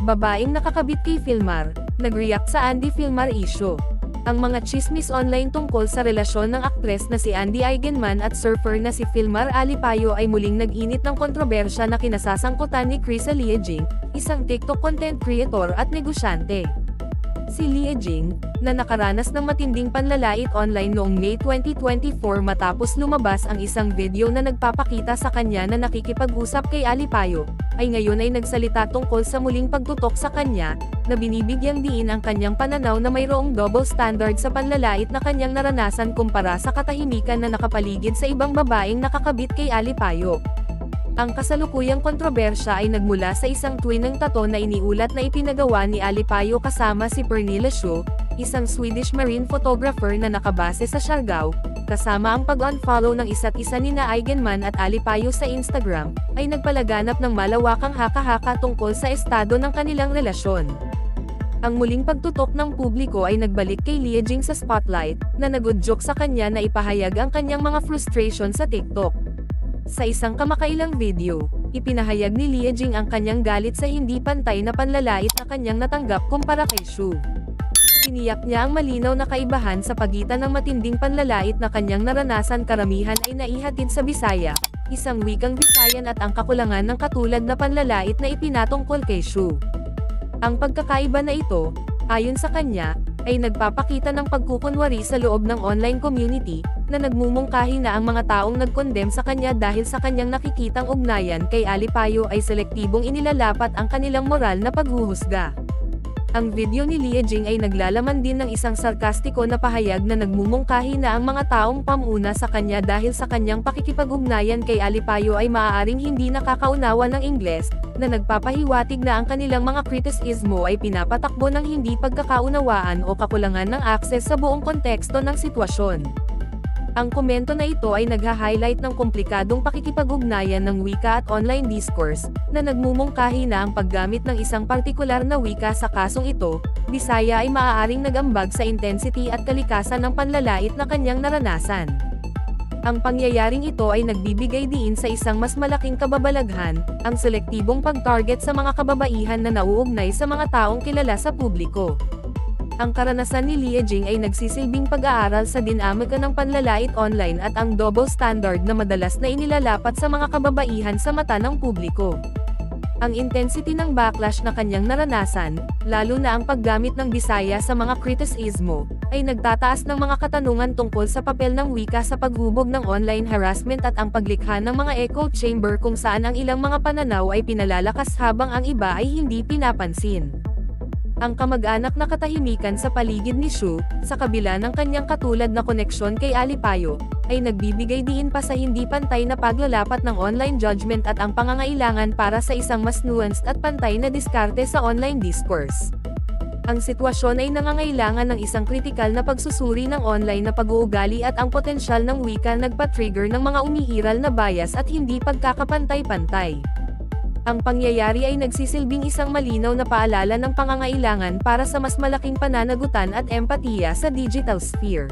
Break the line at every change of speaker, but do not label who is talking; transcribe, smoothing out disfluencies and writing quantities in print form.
Babaeng nakakabit kay Filmar, nag-react sa Andy Filmar issue. Ang mga chismis online tungkol sa relasyon ng aktres na si Andy Eigenman at surfer na si Filmar Alipayo ay muling nag-init ng kontrobersya na kinasasangkutan ni Chris Liejing, isang TikTok content creator at negosyante. Si Liejing, na nakaranas ng matinding panlalait online noong May 2024 matapos lumabas ang isang video na nagpapakita sa kanya na nakikipag-usap kay Alipayo, ay ngayon ay nagsalita tungkol sa muling pagtutok sa kanya, na binibigyang diin ang kanyang pananaw na mayroong double standard sa panlalait na kanyang naranasan kumpara sa katahimikan na nakapaligid sa ibang babaeng nakakabit kay Alipayo. Ang kasalukuyang kontrobersya ay nagmula sa isang tweet ng tato na iniulat na ipinagawa ni Alipayo kasama si Pernilla Shu, isang Swedish marine photographer na nakabase sa Siargao, kasama ang pag-unfollow ng isa't isa nina Eigenman at Alipayo sa Instagram, ay nagpalaganap ng malawakang haka-haka tungkol sa estado ng kanilang relasyon. Ang muling pagtutok ng publiko ay nagbalik kay Liejing sa spotlight, na nagudyok sa kanya na ipahayag ang kanyang mga frustration sa TikTok. Sa isang kamakailang video, ipinahayag ni Liejing ang kanyang galit sa hindi pantay na panlalait na kanyang natanggap kumpara kay Shu. Tiniyak niya ang malinaw na kaibahan sa pagitan ng matinding panlalait na kanyang naranasan karamihan ay naihatid sa Bisaya, isang wikang Bisayan at ang kakulangan ng katulad na panlalait na ipinatungkol kay Shu. Ang pagkakaiba na ito, ayon sa kanya, ay nagpapakita ng pagkukunwari sa loob ng online community, na nagmumungkahi na ang mga taong nag-condemn sa kanya dahil sa kanyang nakikitang ugnayan kay Alipayo ay selektibong inilalapat ang kanilang moral na paghuhusga. Ang video ni Liejing ay naglalaman din ng isang sarkastiko na pahayag na nagmumungkahi na ang mga taong pamuna sa kanya dahil sa kanyang pakikipag-ugnayan kay Alipayo ay maaaring hindi nakakaunawa ng Ingles, na nagpapahiwatig na ang kanilang mga kritisismo ay pinapatakbo ng hindi pagkakaunawaan o kakulangan ng akses sa buong konteksto ng sitwasyon. Ang komento na ito ay nagha-highlight ng komplikadong pakikipag-ugnayan ng wika at online discourse, na nagmumungkahi na ang paggamit ng isang partikular na wika sa kasong ito, Bisaya ay maaaring nag-ambag sa intensity at kalikasan ng panlalait na kanyang naranasan. Ang pangyayaring ito ay nagbibigay diin sa isang mas malaking kababalaghan, ang selektibong pag-target sa mga kababaihan na nauugnay sa mga taong kilala sa publiko. Ang karanasan ni Liejing ay nagsisilbing pag-aaral sa dinamika ng panlalait online at ang double standard na madalas na inilalapat sa mga kababaihan sa mata ng publiko. Ang intensity ng backlash na kanyang naranasan, lalo na ang paggamit ng Bisaya sa mga kritisismo, ay nagtataas ng mga katanungan tungkol sa papel ng wika sa paghubog ng online harassment at ang paglikha ng mga echo chamber kung saan ang ilang mga pananaw ay pinalalakas habang ang iba ay hindi pinapansin. Ang kamag-anak na katahimikan sa paligid ni Shu, sa kabila ng kanyang katulad na koneksyon kay Alipayo, ay nagbibigay diin pa sa hindi pantay na paglalapat ng online judgment at ang pangangailangan para sa isang mas nuanced at pantay na diskarte sa online discourse. Ang sitwasyon ay nangangailangan ng isang kritikal na pagsusuri ng online na pag-uugali at ang potensyal ng wika nagpa-trigger ng mga umiiral na bias at hindi pagkakapantay-pantay. Ang pangyayari ay nagsisilbing isang malinaw na paalala ng pangangailangan para sa mas malaking pananagutan at empatiya sa digital sphere.